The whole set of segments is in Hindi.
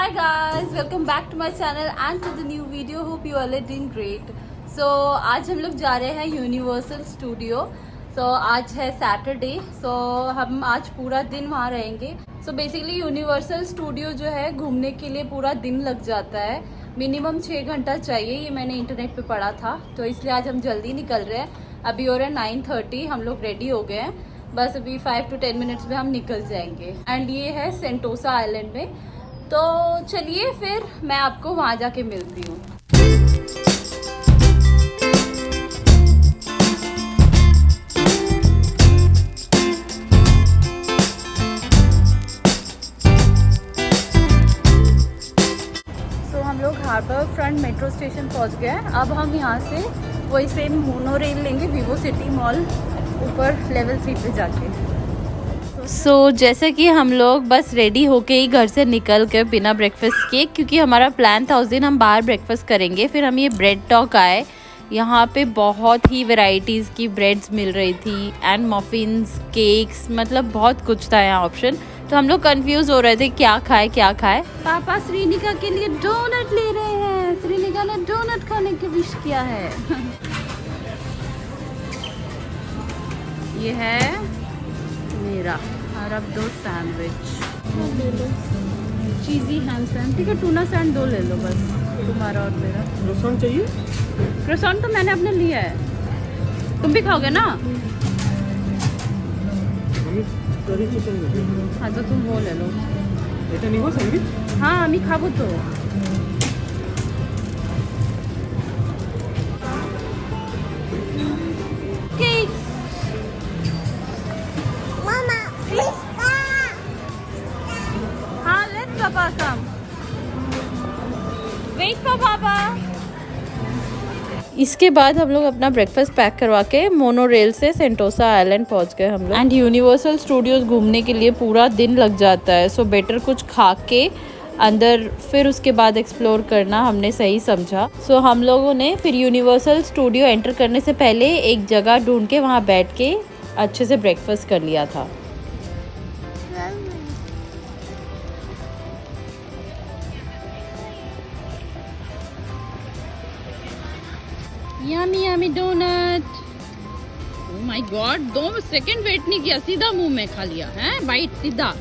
Hi guys, welcome back to my channel and to the new video. Hope you all are doing great. So आज हम लोग जा रहे हैं यूनिवर्सल स्टूडियो. So आज है सैटरडे. So हम आज पूरा दिन वहाँ रहेंगे. So बेसिकली यूनिवर्सल स्टूडियो जो है घूमने के लिए पूरा दिन लग जाता है. मिनिमम 6 घंटा चाहिए, ये मैंने इंटरनेट पे पढ़ा था. तो इसलिए आज हम जल्दी निकल रहे हैं. अभी हो रहा है 9:30. हम लोग रेडी हो गए हैं. बस अभी 5 to 10 मिनट्स में हम निकल जाएंगे. एंड ये है सेंटोसा आइलैंड में. तो चलिए फिर मैं आपको वहाँ जाके मिलती हूँ. सो हम लोग हार्बर फ्रंट मेट्रो स्टेशन पहुँच गए हैं. अब हम यहाँ से वही सेम मोनो रेल लेंगे विवो सिटी मॉल ऊपर लेवल 3 पे जाके. सो जैसे कि हम लोग बस रेडी होके ही घर से निकल के बिना ब्रेकफास्ट किए, क्योंकि हमारा प्लान था उस दिन हम बाहर ब्रेकफास्ट करेंगे. फिर हम ये ब्रेड टॉक आए. यहाँ पे बहुत ही वैरायटीज़ की ब्रेड्स मिल रही थी एंड मफिन्स, केक्स, मतलब बहुत कुछ था यहाँ ऑप्शन. तो हम लोग कंफ्यूज हो रहे थे क्या खाए क्या खाए. पापा श्रीनिका के लिए डोनट ले रहे हैं. श्रीनिका ने डोनट खाने की विश किया है. ये है मेरा अरब दो सैंडविच, चीज़ी हैम सैंड. ठीक है, टूना सैंड 2 ले लो बस, तुम्हारा और मेरा. क्रोसान चाहिए? क्रोसान तो मैंने अपने लिया है. तुम भी खाओगे ना? Curry chicken. हाँ तो तुम वो ले लो. এটা নিব স্যান্ডউইচ? हाँ আমি খাবো তো. केक. हाँ, let Papa come. Wait for Papa. इसके बाद हम लोग अपना ब्रेकफास्ट पैक करवा के मोनो रेल से सेंटोसा आइलैंड पहुंच गए हम लोग. एंड यूनिवर्सल स्टूडियोज घूमने के लिए पूरा दिन लग जाता है. सो बेटर कुछ खा के अंदर फिर उसके बाद एक्सप्लोर करना हमने सही समझा. सो हम लोगों ने फिर यूनिवर्सल स्टूडियो एंटर करने से पहले एक जगह ढूंढ के वहाँ बैठ के अच्छे से ब्रेकफास्ट कर लिया था. Yummy yummy donut. Oh my God, 2 second wait नहीं किया, सीधा मुंह में खा लिया है. बाइट सीधा.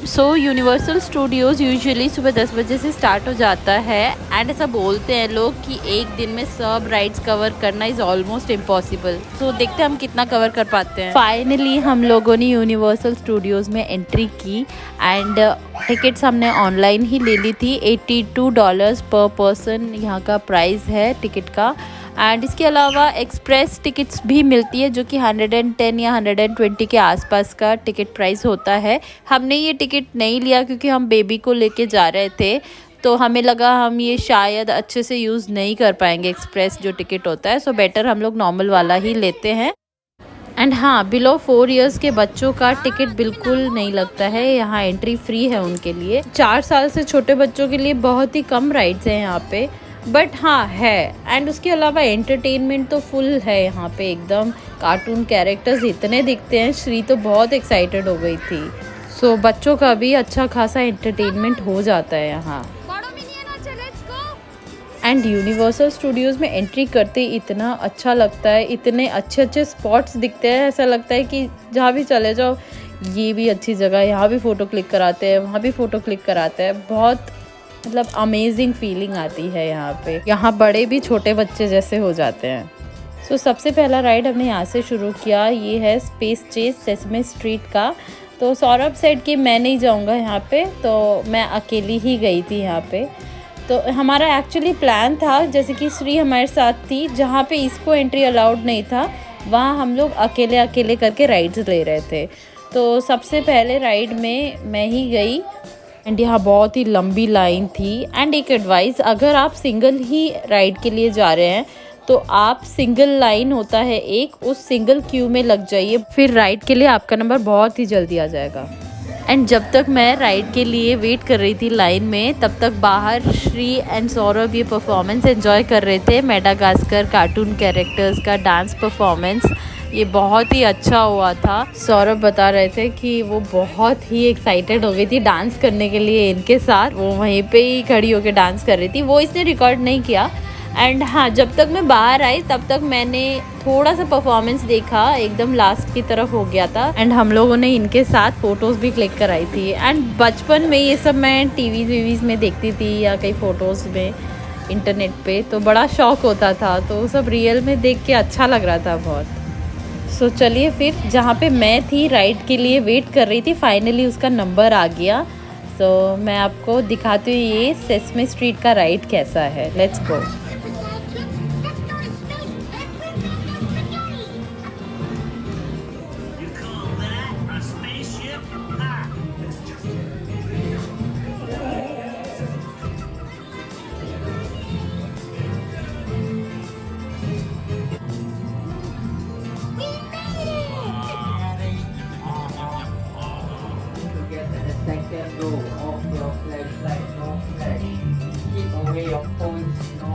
सो यूनिवर्सल स्टूडियोज़ यूजुअली सुबह 10 बजे से स्टार्ट हो जाता है. एंड ऐसा बोलते हैं लोग कि एक दिन में सब राइड्स कवर करना इज़ ऑलमोस्ट इम्पॉसिबल. सो देखते हैं हम कितना कवर कर पाते हैं. फाइनली हम लोगों ने यूनिवर्सल स्टूडियोज़ में एंट्री की. एंड टिकट्स हमने ऑनलाइन ही ले ली थी. $82 पर पर्सन यहाँ का प्राइस है टिकट का. एंड इसके अलावा एक्सप्रेस टिकट्स भी मिलती है जो कि 110 या 120 के आसपास का टिकट प्राइस होता है. हमने ये टिकट नहीं लिया क्योंकि हम बेबी को लेके जा रहे थे. तो हमें लगा हम ये शायद अच्छे से यूज़ नहीं कर पाएंगे एक्सप्रेस जो टिकट होता है. सो बेटर हम लोग नॉर्मल वाला ही लेते हैं. एंड हाँ, बिलो 4 इयर्स के बच्चों का टिकट बिल्कुल नहीं लगता है. यहाँ एंट्री फ्री है उनके लिए. 4 साल से छोटे बच्चों के लिए बहुत ही कम राइड्स हैं यहाँ पे, बट हाँ है. एंड उसके अलावा एंटरटेनमेंट तो फुल है यहाँ पे. एकदम कार्टून कैरेक्टर्स इतने दिखते हैं. श्री तो बहुत एक्साइटेड हो गई थी. सो बच्चों का भी अच्छा खासा एंटरटेनमेंट हो जाता है यहाँ. एंड यूनिवर्सल स्टूडियोज़ में एंट्री करते ही इतना अच्छा लगता है. इतने अच्छे अच्छे स्पॉट्स दिखते हैं. ऐसा लगता है कि जहाँ भी चले जाओ ये भी अच्छी जगह है, यहाँ भी फ़ोटो क्लिक कराते हैं, वहाँ भी फ़ोटो क्लिक कराते हैं. बहुत मतलब अमेजिंग फीलिंग आती है यहाँ पे. यहाँ बड़े भी छोटे बच्चे जैसे हो जाते हैं. सो सबसे पहला राइड हमने यहाँ से शुरू किया. ये है स्पेस चेस सेसमे स्ट्रीट का. तो सौरभ सेड कि मैं नहीं जाऊँगा यहाँ पे, तो मैं अकेली ही गई थी यहाँ पे. तो हमारा एक्चुअली प्लान था, जैसे कि श्री हमारे साथ थी, जहाँ पे इसको एंट्री अलाउड नहीं था वहाँ हम लोग अकेले अकेले करके राइड्स ले रहे थे. तो सबसे पहले राइड में मैं ही गई. एंड यहाँ बहुत ही लंबी लाइन थी. एंड एक एडवाइस, अगर आप सिंगल ही राइड के लिए जा रहे हैं तो आप सिंगल लाइन होता है एक, उस सिंगल क्यू में लग जाइए. फिर राइड के लिए आपका नंबर बहुत ही जल्दी आ जाएगा. एंड जब तक मैं राइड के लिए वेट कर रही थी लाइन में, तब तक बाहर श्री एंड सौरभ ये परफॉर्मेंस एंजॉय कर रहे थे. मेडागास्कर कार्टून कैरेक्टर्स का डांस परफॉर्मेंस. ये बहुत ही अच्छा हुआ था। सौरभ बता रहे थे कि वो बहुत ही एक्साइटेड हो गई थी डांस करने के लिए इनके साथ, वो वहीं पे ही खड़ी होकर डांस कर रही थी। वो इसने रिकॉर्ड नहीं किया। एंड हाँ, जब तक मैं बाहर आई तब तक मैंने थोड़ा सा परफॉर्मेंस देखा, एकदम लास्ट की तरफ हो गया था। एंड हम लोगों ने इनके साथ फ़ोटोज़ भी क्लिक कराई थी। एंड बचपन में ये सब मैं टीवीज़ में देखती थी या कई फ़ोटोज़ में इंटरनेट पे, तो बड़ा शौक होता था, तो वो सब रियल में देख के अच्छा लग रहा था बहुत। सो चलिए फिर, जहाँ पे मैं थी राइड के लिए वेट कर रही थी, फाइनली उसका नंबर आ गया। सो मैं आपको दिखाती हूँ ये सेसमे स्ट्रीट का राइड कैसा है। Let's go. Second row of your flashlight, no flash. Keep away your phones, no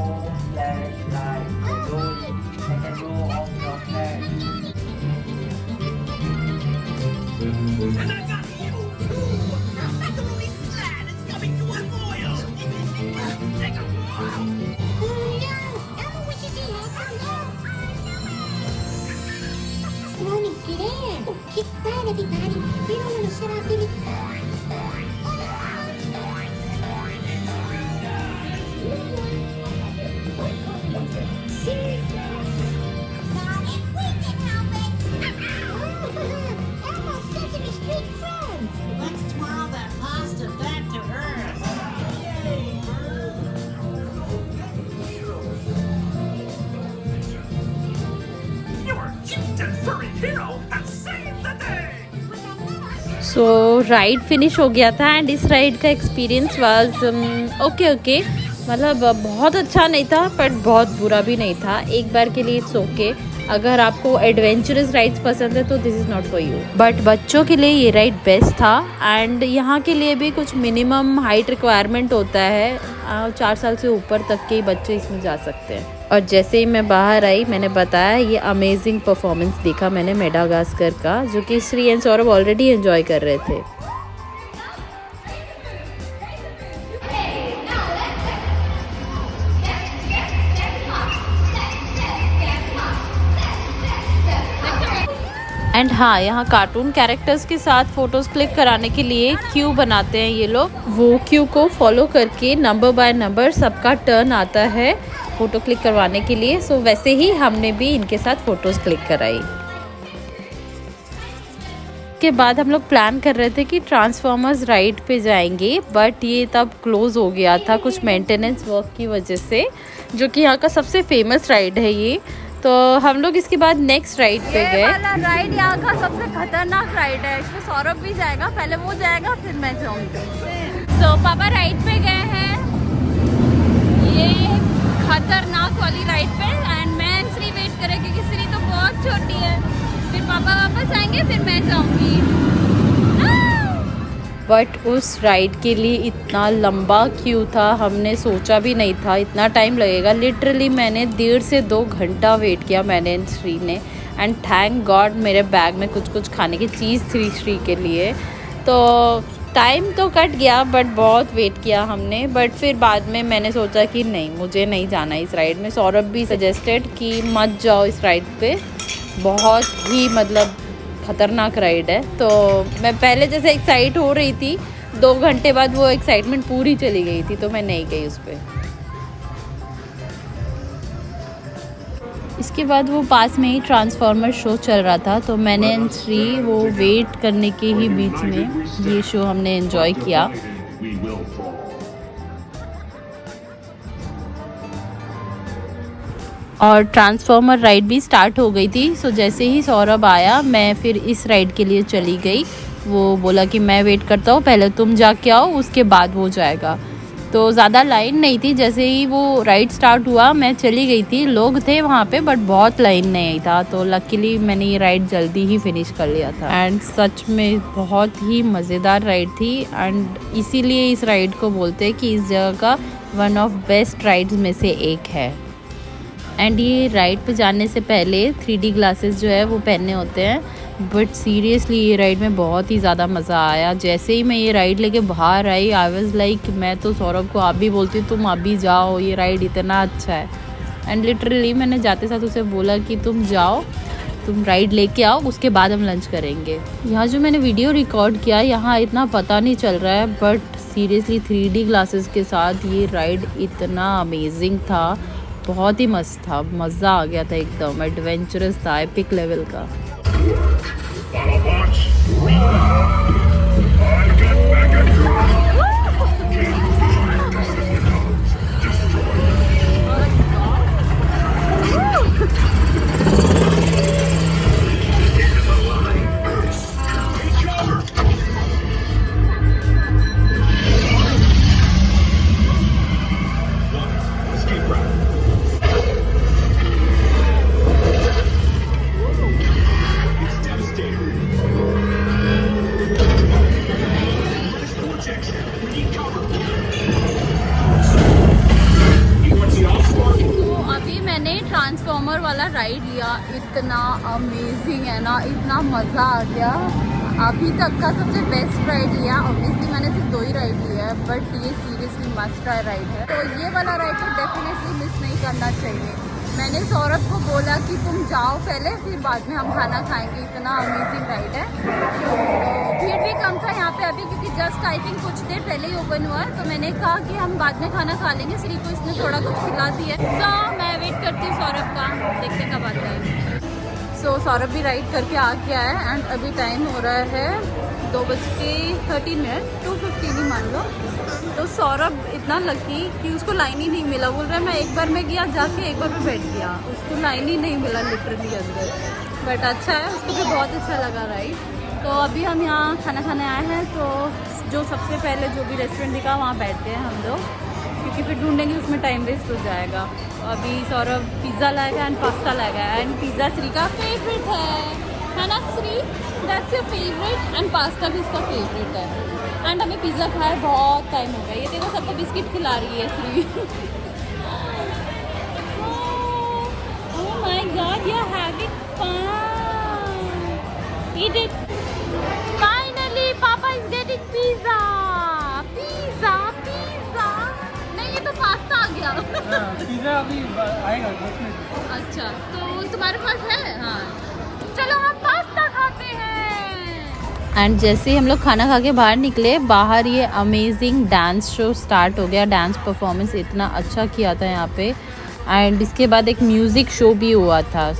flashlight. Second row of your flash. And I got you! Macaroni flat is coming to a boil! Take a while! Nome querendo? Que para, Vitari? Vira no será aquele. Let's twirl that pasta back to Earth! Your cute and furry hero has saved the day! So ride finish हो गया था। एंड इस राइड का एक्सपीरियंस वाज ओके, मतलब बहुत अच्छा नहीं था बट बहुत बुरा भी नहीं था। एक बार के लिए इट्स ओके। अगर आपको एडवेंचरस राइड्स पसंद है तो this is not for you, but बच्चों के लिए ये राइड बेस्ट था। एंड यहाँ के लिए भी कुछ मिनिमम हाइट रिक्वायरमेंट होता है, 4 साल से ऊपर तक के बच्चे इसमें जा सकते हैं। और जैसे ही मैं बाहर आई, मैंने बताया ये अमेजिंग परफॉर्मेंस देखा मैंने मेडागास्कर का, जो कि Shri and Saurabh already enjoy कर रहे थे। एंड हाँ, यहाँ कार्टून कैरेक्टर्स के साथ फ़ोटोज़ क्लिक कराने के लिए क्यू बनाते हैं ये लोग। वो क्यू को फॉलो करके नंबर बाय नंबर सबका टर्न आता है फ़ोटो क्लिक करवाने के लिए। सो वैसे ही हमने भी इनके साथ फ़ोटोज़ क्लिक कराई। के बाद हम लोग प्लान कर रहे थे कि ट्रांसफॉर्मर्स राइड पे जाएंगे, बट ये तब क्लोज़ हो गया था कुछ मेंटेनेंस वर्क की वजह से, जो कि यहाँ का सबसे फेमस राइड है ये। तो हम लोग इसके बाद नेक्स्ट राइड पे गए। राइड यहाँ का सबसे खतरनाक राइड है, इसमें सौरभ भी जाएगा, पहले वो जाएगा फिर मैं जाऊँगी। सो पापा राइड पे गए हैं ये खतरनाक वाली राइड पे, एंड मैं श्री वेट करें क्योंकि श्री तो बहुत छोटी है। फिर पापा वापस आएंगे फिर मैं जाऊँगी। बट उस राइड के लिए इतना लंबा क्यू था, हमने सोचा भी नहीं था इतना टाइम लगेगा। लिटरली मैंने 1.5 से 2 घंटा वेट किया मैंने श्री ने। एंड थैंक गॉड मेरे बैग में कुछ खाने की चीज़ थी श्री के लिए। तो टाइम तो कट गया बट बहुत वेट किया हमने। बट फिर बाद में मैंने सोचा कि नहीं, मुझे नहीं जाना इस राइड में। सौरभ भी सजेस्टेड कि मत जाओ इस राइड पे, बहुत ही मतलब खतरनाक राइड है। तो मैं पहले जैसे एक्साइट हो रही थी, 2 घंटे बाद वो एक्साइटमेंट पूरी चली गई थी, तो मैं नहीं गई उस पर। इसके बाद वो पास में ही ट्रांसफॉर्मर शो चल रहा था, तो मैंने श्री वो वेट करने के ही बीच में ये शो हमने एंजॉय किया। और ट्रांसफॉर्मर राइड भी स्टार्ट हो गई थी। सो जैसे ही सौरभ आया, मैं फिर इस राइड के लिए चली गई। वो बोला कि मैं वेट करता हूँ, पहले तुम जाके आओ, उसके बाद वो जाएगा। तो ज़्यादा लाइन नहीं थी। जैसे ही वो राइड स्टार्ट हुआ मैं चली गई थी, लोग थे वहाँ पे बट बहुत लाइन नहीं था। तो लकीली मैंने ये राइड जल्दी ही फिनिश कर लिया था। एंड सच में बहुत ही मज़ेदार राइड थी। एंड इसीलिए इस राइड को बोलते हैं कि इस जगह का वन ऑफ बेस्ट राइड्स में से एक है। एंड ये राइड पे जाने से पहले 3D ग्लासेस जो है वो पहनने होते हैं। बट सीरियसली ये राइड में बहुत ही ज़्यादा मज़ा आया। जैसे ही मैं ये राइड लेके बाहर आई, आई वाज लाइक, मैं तो सौरभ को आप भी बोलती तुम अभी जाओ, ये राइड इतना अच्छा है। एंड लिटरली मैंने जाते साथ उसे बोला कि तुम जाओ, तुम राइड लेके आओ, उसके बाद हम लंच करेंगे। यहाँ जो मैंने वीडियो रिकॉर्ड किया यहाँ इतना पता नहीं चल रहा है, बट सीरियसली 3D ग्लासेस के साथ ये राइड इतना अमेजिंग था, बहुत ही मस्त था, मज़ा आ गया था, एकदम एडवेंचरस था, एपिक लेवल का। ट्रांसफॉर्मर वाला राइड लिया, इतना अमेजिंग है ना, इतना मज़ा आ गया। अभी तक का सबसे बेस्ट राइड लिया। ऑब्वियसली मैंने सिर्फ 2 ही राइड लिया है, बट ये सीरियसली मस्ट ट्राई राइड है। तो ये वाला राइड तो डेफिनेटली मिस नहीं करना चाहिए। मैंने सौरभ को बोला कि तुम जाओ पहले, फिर बाद में हम खाना खाएंगे, इतना अमेजिंग राइड है। तो भीड़ भी कम था यहाँ पे अभी, क्योंकि जस्ट आई थिंक कुछ देर पहले ही ओपन हुआ है। तो मैंने कहा कि हम बाद में खाना खा लेंगे, श्री को इसने थोड़ा कुछ खिला दिया। तो मैं वेट करती हूँ सौरभ का, देखते कब आता है। सो सौरभ भी राइड करके आ गया है एंड अभी टाइम हो रहा है 2:13, 2:15 ही मान लो। तो सौरभ इतना लकी कि उसको लाइन ही नहीं मिला। बोल रहा है मैं एक बार में गया जाके, एक बार में बैठ गया, उसको लाइन ही नहीं मिला लिटरली अंदर। बट अच्छा है, उसको भी बहुत अच्छा लगा राइड। तो अभी हम यहाँ खाना खाने आए हैं, तो जो सबसे पहले जो भी रेस्टोरेंट दिखा वहाँ बैठते हैं हम लोग, क्योंकि फिर ढूंढेंगे उसमें टाइम वेस्ट हो जाएगा। अभी सौरभ पिज़्ज़ा लाएगा एंड पास्ता लाएगा, एंड पिज़्ज़ा श्री का फेवरेट है ना Shri? That's your favourite. And pasta भी इसका फेवरेट है। एंड हमें पिज़्ज़ा खाए बहुत टाइम हो गया। ये देखो सबको बिस्किट खिला रही है Shri. Oh my God, you are having fun. Eat it. Finally papa is getting pizza. Pizza pizza नहीं, ये तो पास्ता आ गया। पिज़्ज़ा अभी आएगा 10 मिनट। अच्छा, तो तुम्हारे पास है? हाँ, चलो हम पास्ता खाते हैं। एंड जैसे ही हम लोग खाना खा के बाहर निकले, बाहर ये अमेजिंग डांस शो स्टार्ट हो गया। डांस परफॉर्मेंस इतना अच्छा किया था यहाँ पे, एंड इसके बाद एक म्यूज़िक शो भी हुआ था।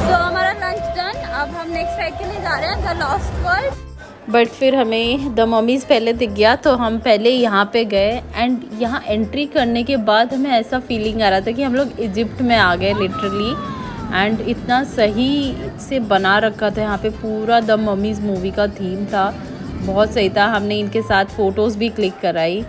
So हमारा लंच डन। अब हम नेक्स्ट राइड के लिए जा रहे हैं, द लॉस्ट वर्ल्ड। बट फिर हमें द मम्मीज़ पहले दिख गया, तो हम पहले यहाँ पे गए। एंड यहाँ एंट्री करने के बाद हमें ऐसा फीलिंग आ रहा था कि हम लोग इजिप्ट में आ गए लिटरली। एंड इतना सही से बना रखा था यहाँ पे, पूरा द मम्मीज़ मूवी का थीम था, बहुत सही था। हमने इनके साथ फ़ोटोज़ भी क्लिक कराई।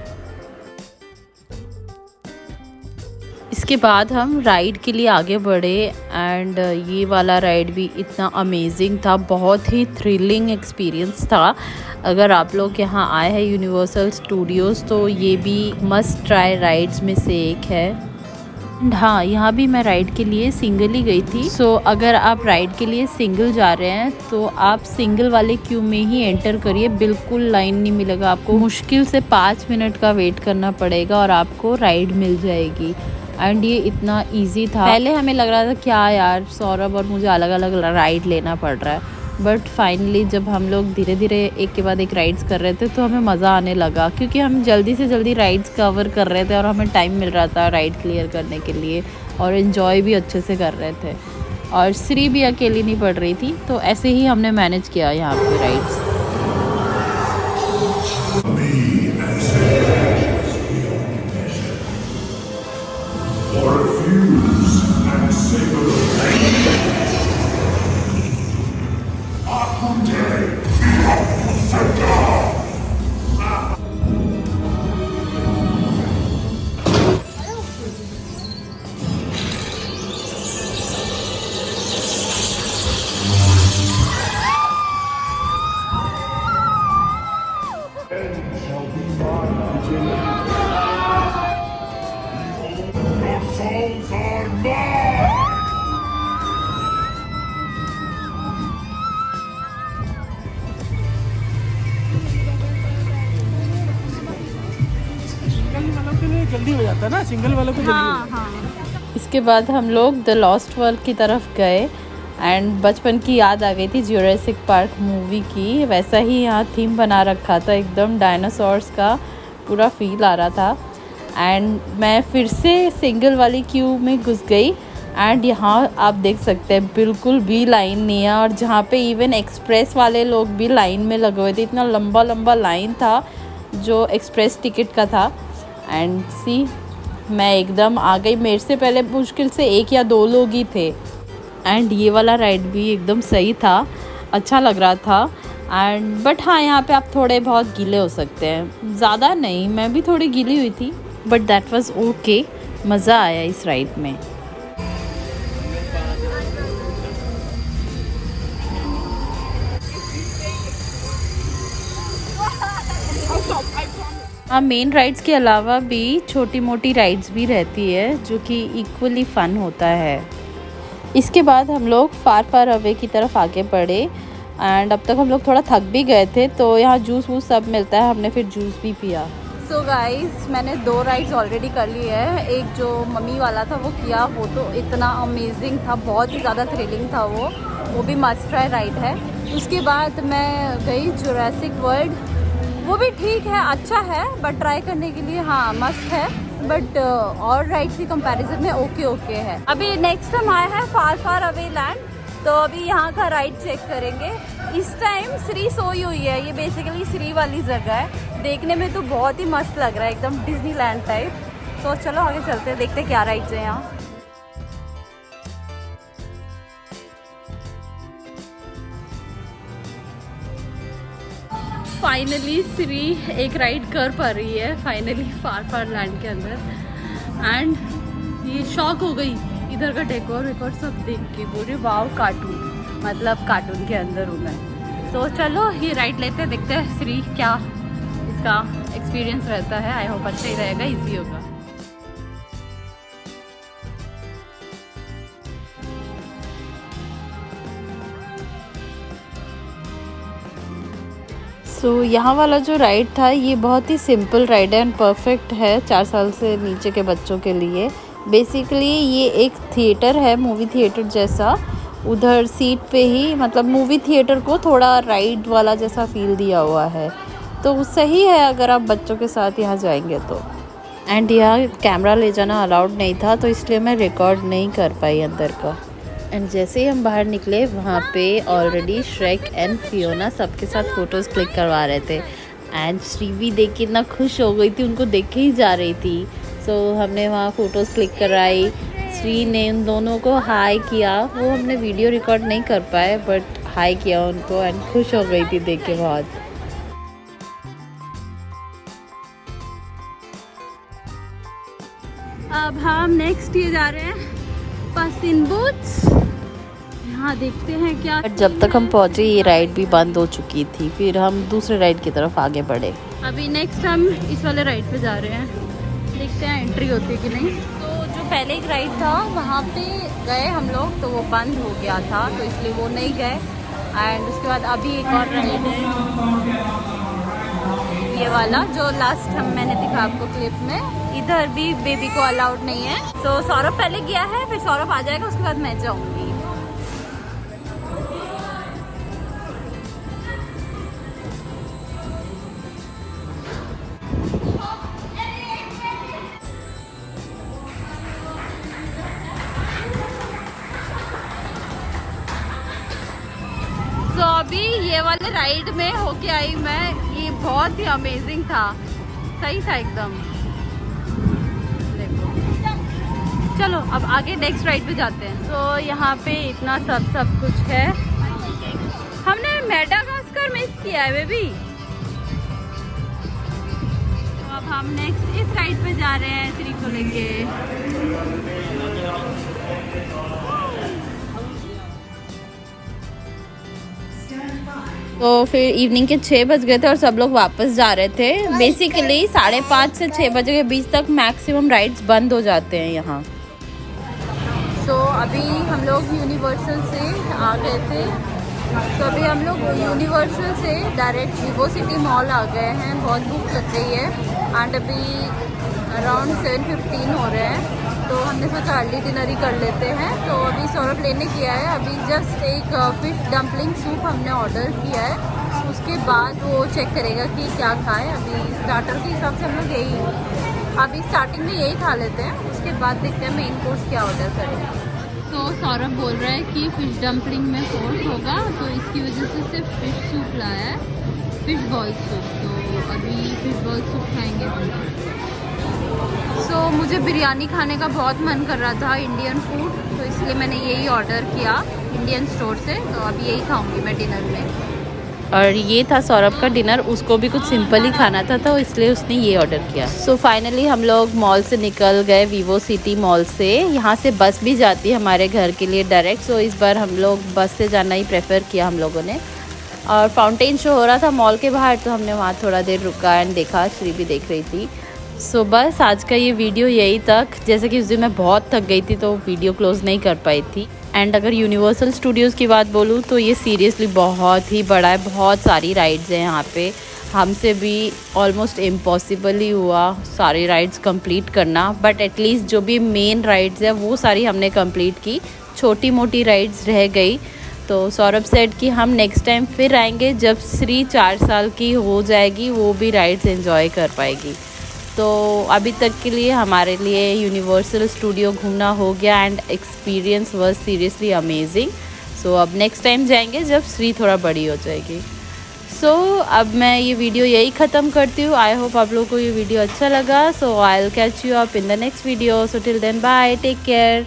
इसके बाद हम राइड के लिए आगे बढ़े, एंड ये वाला राइड भी इतना अमेजिंग था, बहुत ही थ्रिलिंग एक्सपीरियंस था। अगर आप लोग यहाँ आए हैं यूनिवर्सल स्टूडियोज़, तो ये भी मस्ट ट्राई राइड्स में से एक है। एंड हाँ, यहाँ भी मैं राइड के लिए सिंगल ही गई थी। सो अगर आप राइड के लिए सिंगल जा रहे हैं तो आप सिंगल वाले क्यू में ही एंटर करिए, बिल्कुल लाइन नहीं मिलेगा आपको। मुश्किल से 5 मिनट का वेट करना पड़ेगा और आपको राइड मिल जाएगी। एंड ये इतना इजी था। पहले हमें लग रहा था क्या यार, सौरभ और मुझे अलग अलग राइड लेना पड़ रहा है, बट फाइनली जब हम लोग धीरे धीरे एक के बाद एक राइड्स कर रहे थे तो हमें मज़ा आने लगा, क्योंकि हम जल्दी से जल्दी राइड्स कवर कर रहे थे और हमें टाइम मिल रहा था राइड क्लियर करने के लिए, और इन्जॉय भी अच्छे से कर रहे थे। और श्री भी अकेली नहीं पड़ रही थी, तो ऐसे ही हमने मैनेज किया यहाँ पे राइड्स। वालों के लिए जल्दी हो जाता है ना, सिंगल वालों को जल्दी हो जाता है। इसके बाद हम लोग द लॉस्ट वर्ल्ड की तरफ गए एंड बचपन की याद आ गई थी जुरासिक पार्क मूवी की। वैसा ही यहाँ थीम बना रखा था, एकदम डायनासोर्स का पूरा फील आ रहा था। एंड मैं फिर से सिंगल वाली क्यू में घुस गई एंड यहाँ आप देख सकते हैं बिल्कुल भी लाइन नहीं है, और जहाँ पे इवन एक्सप्रेस वाले लोग भी लाइन में लगे हुए थे। इतना लंबा लंबा लाइन था जो एक्सप्रेस टिकट का था। एंड सी मैं एकदम आ गई, मेरे से पहले मुश्किल से 1 या 2 लोग ही थे। एंड ये वाला राइड भी एकदम सही था, अच्छा लग रहा था। एंड बट हाँ, यहाँ पे आप थोड़े बहुत गीले हो सकते हैं, ज़्यादा नहीं, मैं भी थोड़ी गीली हुई थी, बट दैट वाज ओके। मज़ा आया इस राइड में। हाँ, मेन राइड्स के अलावा भी छोटी मोटी राइड्स भी रहती है जो कि इक्वली फ़न होता है। इसके बाद हम लोग फार अवे की तरफ आगे बढ़े एंड अब तक हम लोग थोड़ा थक भी गए थे, तो यहाँ जूस वूस सब मिलता है, हमने फिर जूस भी पिया। सो गाइस, मैंने 2 राइड्स ऑलरेडी कर ली है। एक जो मम्मी वाला था वो किया, वो तो इतना अमेजिंग था, बहुत ही ज़्यादा थ्रिलिंग था वो भी मस्ट ट्राई राइड है। उसके बाद मैं गई जुरासिक वर्ल्ड, वो भी ठीक है, अच्छा है, बट ट्राई करने के लिए हाँ मस्त है, बट और राइड्स की कंपैरिजन में ओके है। अभी नेक्स्ट हम आया है फार अवे लैंड, तो अभी यहाँ का राइड चेक करेंगे। इस टाइम श्री सोई हुई है, ये बेसिकली श्री वाली जगह है, देखने में तो बहुत ही मस्त लग रहा है, एकदम डिज्नीलैंड टाइप। तो चलो आगे चलते हैं, देखते हैं क्या राइड्स है यहाँ। फाइनली श्री एक राइड कर पा रही है, फाइनली फार लैंड के अंदर। एंड ये शॉक हो गई इधर का डेकोर सब देख के, बोले वाव कार्टून, मतलब कार्टून के अंदर हूँ मैं। तो चलो ये राइड लेते हैं, देखते हैं श्री क्या इसका एक्सपीरियंस रहता है। आई होप अच्छा ही रहेगा, इजी होगा। सो यहाँ वाला जो राइड था ये बहुत ही सिंपल राइड है एंड परफेक्ट है 4 साल से नीचे के बच्चों के लिए। बेसिकली ये एक थिएटर है, मूवी थिएटर जैसा। उधर सीट पे ही, मतलब मूवी थिएटर को थोड़ा राइड वाला जैसा फील दिया हुआ है, तो सही है अगर आप बच्चों के साथ यहाँ जाएंगे तो। एंड यहाँ कैमरा ले जाना अलाउड नहीं था, तो इसलिए मैं रिकॉर्ड नहीं कर पाई अंदर का। एंड जैसे ही हम बाहर निकले, वहाँ पे ऑलरेडी श्रेक एंड फियोना सबके साथ फ़ोटोज़ क्लिक करवा रहे थे। एंड श्री भी देख के इतना खुश हो गई थी, उनको देख के ही जा रही थी। सो हमने वहाँ फ़ोटोज़ क्लिक कराई, श्री ने उन दोनों को हाय किया। वो हमने वीडियो रिकॉर्ड नहीं कर पाए, बट हाय किया उनको एंड खुश हो गई थी देख के बहुत। अब हम नेक्स्ट ये जा रहे हैं पसिन बूट्स, यहाँ देखते हैं क्या। जब तक हम पहुँचे ये राइड भी बंद हो चुकी थी, फिर हम दूसरे राइड की तरफ आगे बढ़े। अभी नेक्स्ट हम इस वाले राइड पे जा रहे हैं, देखते हैं एंट्री होती है कि नहीं। तो जो पहले एक राइड था वहाँ पे गए हम लोग, तो वो बंद हो गया था, तो इसलिए वो नहीं गए। एंड उसके बाद अभी एक और राइड है, ये वाला जो लास्ट मैंने दिखा आपको क्लिप में। इधर भी बेबी को अलाउड नहीं है, तो सौरभ पहले गया है, फिर सौरभ आ जाएगा, उसके बाद मैं जाऊंगी। वाले राइड में होके आई मैं, ये बहुत ही अमेजिंग था, सही था एकदम। देखो चलो अब आगे नेक्स्ट राइड पे जाते हैं। तो यहाँ पे इतना सब कुछ है। हमने मेडागास्कर मिस किया है बेबी। तो अब हम नेक्स्ट इस राइड पे जा रहे हैं श्री को लेके। तो फिर इवनिंग के 6 बज गए थे और सब लोग वापस जा रहे थे। बेसिकली 5:30 से 6 बजे के बीच तक मैक्सिमम राइड्स बंद हो जाते हैं यहाँ। तो अभी हम लोग यूनिवर्सल से आ गए थे। तो अभी हम लोग यूनिवर्सल से डायरेक्ट विवो सिटी मॉल आ गए हैं। बहुत भूख लग गई है एंड अभी अराउंड 7:15 हो रहे हैं। तो हमने सोचा अर्ली डिनर ही कर लेते हैं। तो अभी सौरभ लेने किया है। अभी जस्ट एक फिश डम्पलिंग सूप हमने ऑर्डर किया है। उसके बाद वो चेक करेगा कि क्या खाए। अभी स्टार्टर के हिसाब से हम लोग अभी स्टार्टिंग में यही खा लेते हैं, उसके बाद देखते हैं मेन कोर्स क्या ऑर्डर करें। तो सौरभ बोल रहा है कि फ़िश डम्पलिंग में कोर्स होगा, तो इसकी वजह से सिर्फ फ़िश सूप लाया है, फ़िश बॉल सूप। तो अभी फ़िश बॉल सूप खाएंगे हम लोग। सो मुझे बिरयानी खाने का बहुत मन कर रहा था, इंडियन फूड, तो इसलिए मैंने यही ऑर्डर किया इंडियन स्टोर से। तो अभी यही खाऊंगी मैं डिनर में। और ये था सौरभ का डिनर, उसको भी कुछ सिंपल ही खाना था तो इसलिए उसने ये ऑर्डर किया। सो फाइनली हम लोग मॉल से निकल गए, विवो सिटी मॉल से। यहाँ से बस भी जाती है हमारे घर के लिए डायरेक्ट। सो इस बार हम लोग बस से जाना ही प्रेफर किया हम लोगों ने। और फाउंटेन शो हो रहा था मॉल के बाहर, तो हमने वहाँ थोड़ा देर रुका एंड देखा, श्री भी देख रही थी। सो बस आज का ये वीडियो यही तक। जैसे कि उस दिन मैं बहुत थक गई थी तो वीडियो क्लोज नहीं कर पाई थी। एंड अगर यूनिवर्सल स्टूडियोज़ की बात बोलूँ तो ये सीरियसली बहुत ही बड़ा है, बहुत सारी राइड्स हैं यहाँ पे। हमसे भी ऑलमोस्ट इम्पॉसिबल ही हुआ सारी राइड्स कंप्लीट करना, बट एटलीस्ट जो भी मेन राइड्स है वो सारी हमने कंप्लीट की। छोटी मोटी राइड्स रह गई। तो सौरभ सेड कि हम नेक्स्ट टाइम फिर आएंगे जब श्री 4 साल की हो जाएगी, वो भी राइड्स एंजॉय कर पाएगी। तो अभी तक के लिए हमारे लिए यूनिवर्सल स्टूडियो घूमना हो गया and experience was seriously amazing. So अब नेक्स्ट टाइम जाएंगे जब श्री थोड़ा बड़ी हो जाएगी। सो अब मैं ये वीडियो यही ख़त्म करती हूँ। आई होप आप लोगों को ये वीडियो अच्छा लगा। So I will catch you up in the next video. So till then bye, take care.